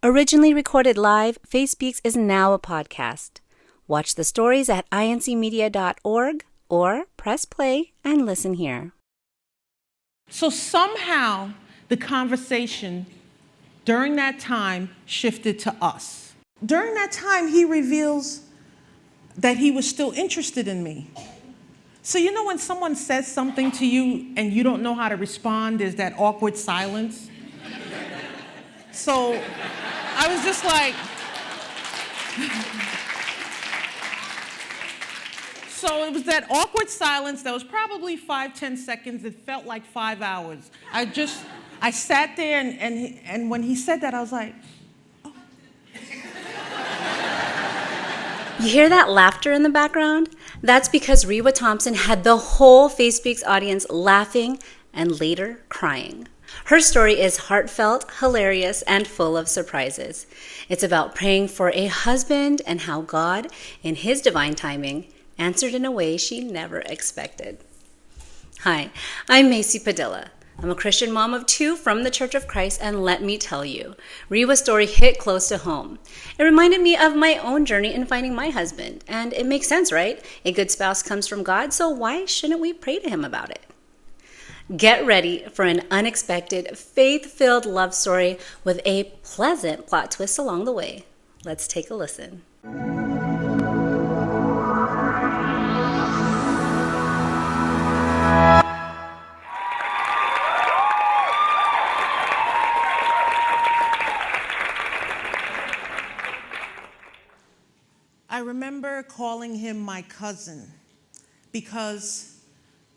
Originally recorded live, Faith Speaks is now a podcast. Watch the stories at incmedia.org or press play and listen here. So somehow the conversation during that time shifted to us. During that time, he reveals that he was still interested in me. So you know when someone says something to you and you don't know how to respond, there's that awkward silence? So I was just like, so it was that awkward silence that was probably 5-10 seconds. It felt like 5 hours. I sat there and when he said that, I was like, oh. You hear that laughter in the background? That's because Rewa Thompson had the whole Faith Speaks audience laughing and later crying. Her story is heartfelt, hilarious, and full of surprises. It's about praying for a husband and how God, in His divine timing, answered in a way she never expected. Hi, I'm Macy Padilla. I'm a Christian mom of 2 from the Church of Christ, and let me tell you, Rewa's story hit close to home. It reminded me of my own journey in finding my husband, and it makes sense, right? A good spouse comes from God, so why shouldn't we pray to Him about it? Get ready for an unexpected, faith-filled love story with a pleasant plot twist along the way. Let's take a listen. I remember calling him my cousin because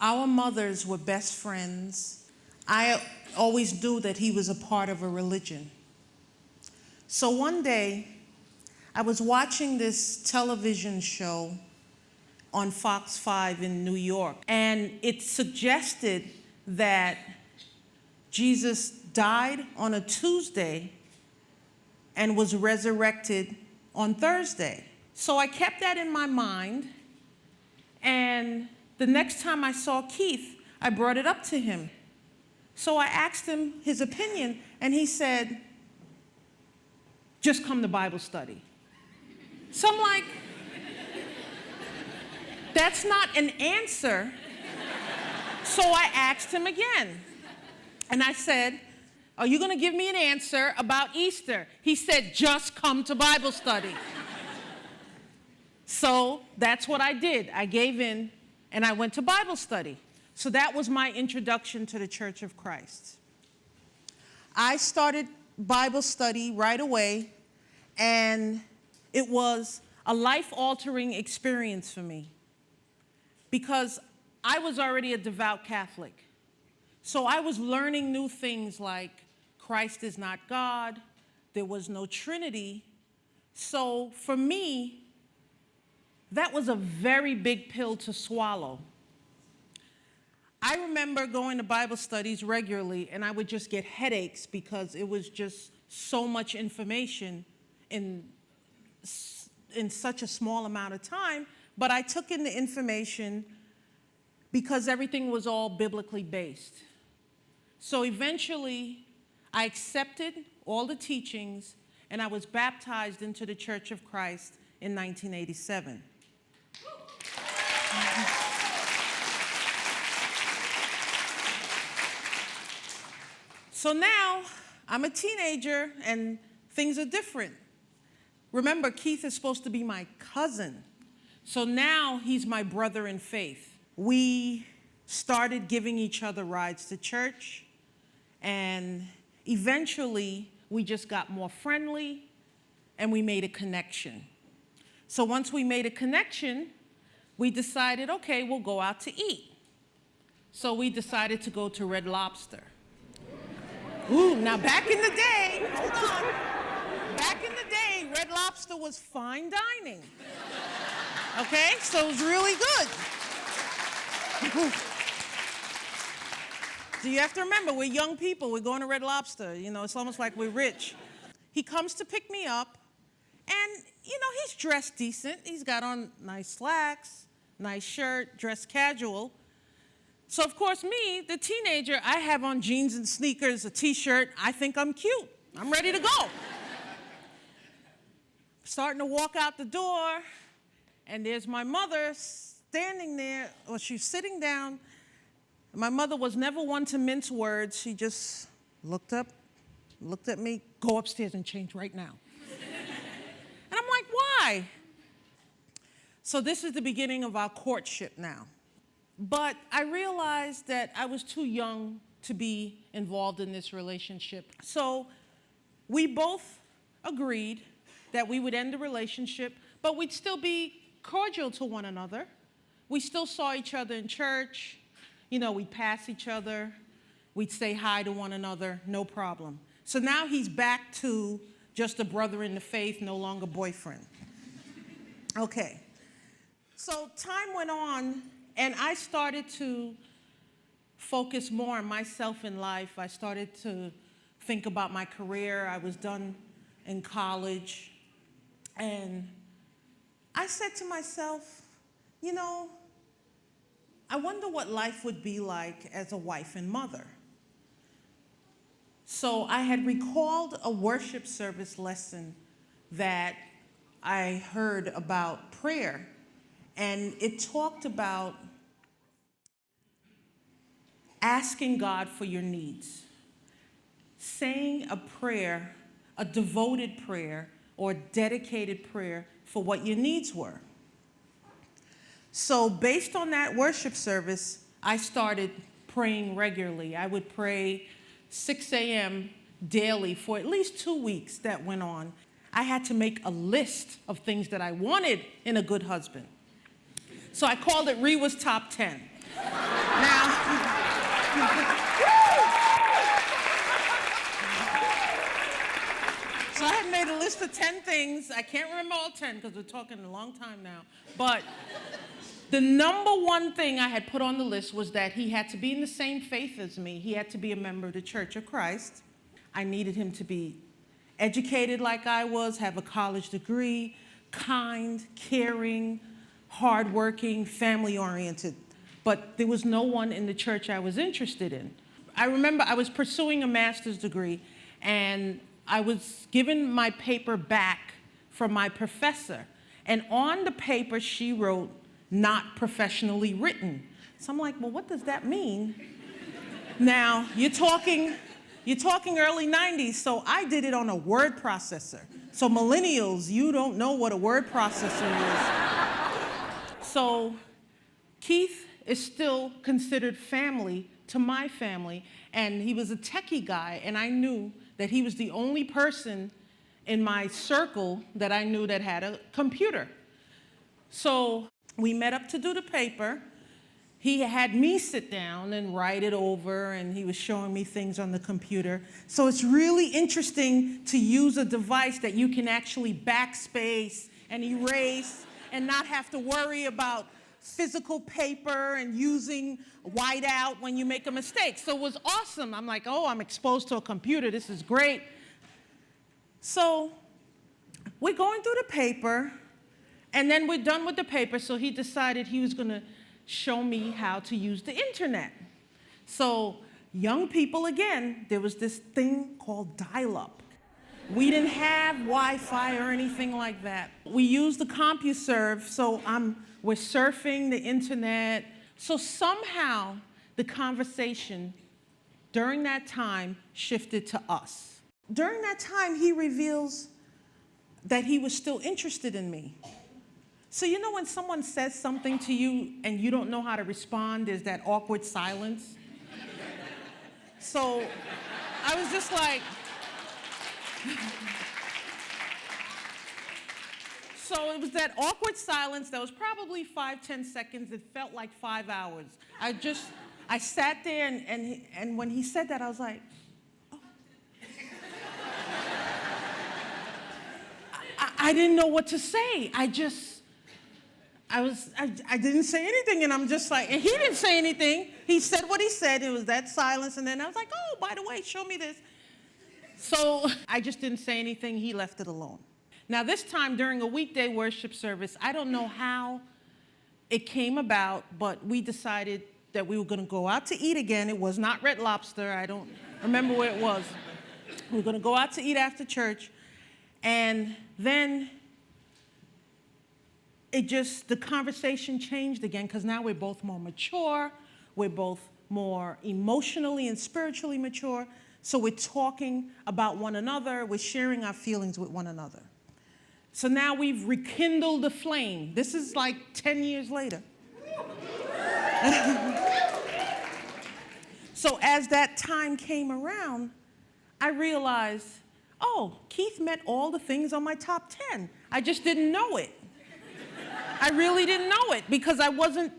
our mothers were best friends. I always knew that he was a part of a religion. So one day, I was watching this television show on Fox 5 in New York, and it suggested that Jesus died on a Tuesday and was resurrected on Thursday. So I kept that in my mind, and the next time I saw Keith, I brought it up to him. So I asked him his opinion, and he said, just come to Bible study. So I'm like, that's not an answer. So I asked him again, and I said, are you going to give me an answer about Easter? He said, just come to Bible study. So that's what I did. I gave in, and I went to Bible study. So that was my introduction to the Church of Christ. I started Bible study right away, and it was a life-altering experience for me because I was already a devout Catholic. So I was learning new things like Christ is not God, there was no Trinity. So for me, that was a very big pill to swallow. I remember going to Bible studies regularly, and I would just get headaches because it was just so much information in such a small amount of time. But I took in the information because everything was all biblically based. So eventually, I accepted all the teachings, and I was baptized into the Church of Christ in 1987. So now I'm a teenager and things are different. Remember, Keith is supposed to be my cousin. So now he's my brother in faith. We started giving each other rides to church, and eventually we just got more friendly and we made a connection. So once we made a connection, we decided, okay, we'll go out to eat. So we decided to go to Red Lobster. Ooh, now back in the day, hold on. Back in the day, Red Lobster was fine dining. Okay, so it was really good. So you have to remember, we're young people, we're going to Red Lobster. You know, it's almost like we're rich. He comes to pick me up, and, you know, he's dressed decent. He's got on nice slacks, nice shirt, dressed casual. So, of course, me, the teenager, I have on jeans and sneakers, a T-shirt. I think I'm cute. I'm ready to go. starting to walk out the door, and there's my mother standing there, or she's sitting down. My mother was never one to mince words. She just looked up, looked at me, go upstairs and change right now. And I'm like, why? So this is the beginning of our courtship now. But I realized that I was too young to be involved in this relationship. So we both agreed that we would end the relationship, but we'd still be cordial to one another. We still saw each other in church. You know, we'd pass each other. We'd say hi to one another, no problem. So now he's back to just a brother in the faith, no longer boyfriend. Okay. So time went on, and I started to focus more on myself in life. I started to think about my career. I was done in college. And I said to myself, you know, I wonder what life would be like as a wife and mother. So I had recalled a worship service lesson that I heard about prayer, and it talked about asking God for your needs, saying a prayer, a devoted prayer or dedicated prayer for what your needs were. So based on that worship service, I started praying regularly. I would pray 6 a.m. daily for at least 2 weeks that went on. I had to make a list of things that I wanted in a good husband. So I called it Rewa's Top 10. Now, so I had made a list of 10 things. I can't remember all 10 because we're talking a long time now. But the number one thing I had put on the list was that he had to be in the same faith as me. He had to be a member of the Church of Christ. I needed him to be educated like I was, have a college degree, kind, caring, hardworking, family-oriented. But there was no one in the church I was interested in. I remember I was pursuing a master's degree, and I was given my paper back from my professor. And on the paper, she wrote, "Not professionally written." So I'm like, well, what does that mean? Now, you're talking early 90s, so I did it on a word processor. So millennials, you don't know what a word processor is. So Keith is still considered family to my family, and he was a techie guy, and I knew that he was the only person in my circle that I knew that had a computer. So we met up to do the paper. He had me sit down and write it over, and he was showing me things on the computer. So it's really interesting to use a device that you can actually backspace and erase and not have to worry about physical paper and using whiteout when you make a mistake. So it was awesome. I'm like, oh, I'm exposed to a computer. This is great. So we're going through the paper, and then we're done with the paper, so he decided he was going to show me how to use the internet. So young people, again, there was this thing called dial-up. We didn't have Wi-Fi or anything like that. We used the CompuServe, so we're surfing the internet. So somehow the conversation during that time shifted to us. During that time, he reveals that he was still interested in me. So you know when someone says something to you and you don't know how to respond, there's that awkward silence? So I was just like, so it was that awkward silence that was probably 5-10 seconds. It felt like 5 hours. I sat there, and when he said that, I was like, oh. I didn't know what to say. I didn't say anything, and I'm just like, and he didn't say anything. He said what he said. It was that silence, and then I was like, oh, by the way, show me this. So I just didn't say anything. He left it alone. Now, this time during a weekday worship service, I don't know how it came about, but we decided that we were going to go out to eat again. It was not Red Lobster. I don't remember where it was. We were going to go out to eat after church. And then the conversation changed again, because now we're both more mature, we're both more emotionally and spiritually mature, so we're talking about one another, we're sharing our feelings with one another. So now we've rekindled the flame. This is like 10 years later. So as that time came around, I realized, oh, Keith met all the things on my top 10. I just didn't know it. I really didn't know it, because I wasn't,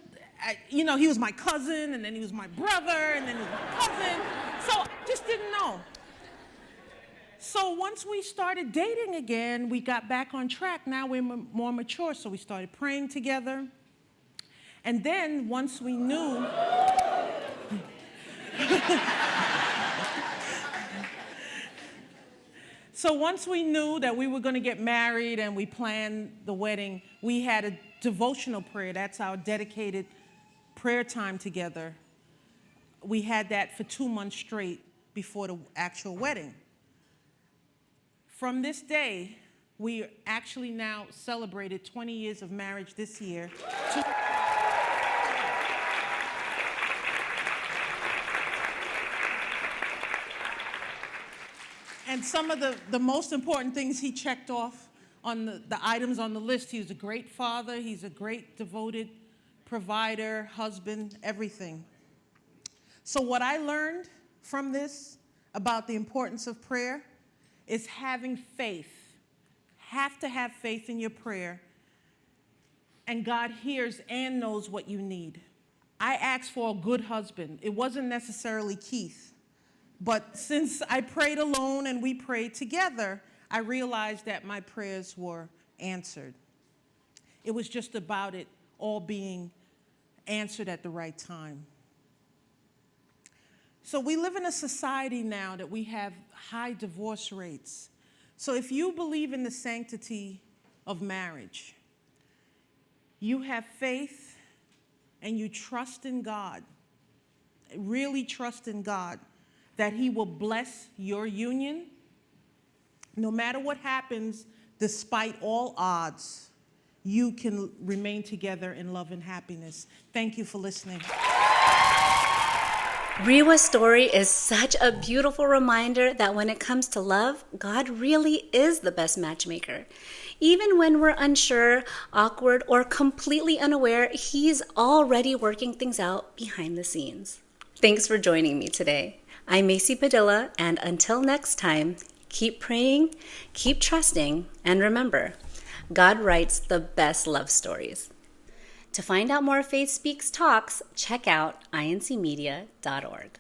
he was my cousin, and then he was my brother, and then he was my cousin. So I just didn't know. So once we started dating again, we got back on track. Now we're more mature, so we started praying together. And then once we knew, that we were going to get married and we planned the wedding, we had a devotional prayer. That's our dedicated prayer time together. We had that for 2 months straight before the actual wedding. From this day, we actually now celebrated 20 years of marriage this year. And some of the most important things he checked off on the items on the list: he was a great father, he's a great devoted provider, husband, everything. So what I learned from this about the importance of prayer is having faith. Have to have faith in your prayer, and God hears and knows what you need. I asked for a good husband. It wasn't necessarily Keith. But since I prayed alone and we prayed together, I realized that my prayers were answered. It was just about it all being answered at the right time. So we live in a society now that we have high divorce rates. So if you believe in the sanctity of marriage, you have faith and you trust in God, really trust in God, that He will bless your union, no matter what happens, despite all odds, you can remain together in love and happiness. Thank you for listening. Rewa's story is such a beautiful reminder that when it comes to love, God really is the best matchmaker. Even when we're unsure, awkward, or completely unaware, He's already working things out behind the scenes. Thanks for joining me today. I'm Macy Padilla, and until next time, keep praying, keep trusting, and remember, God writes the best love stories. To find out more Faith Speaks talks, check out incmedia.org.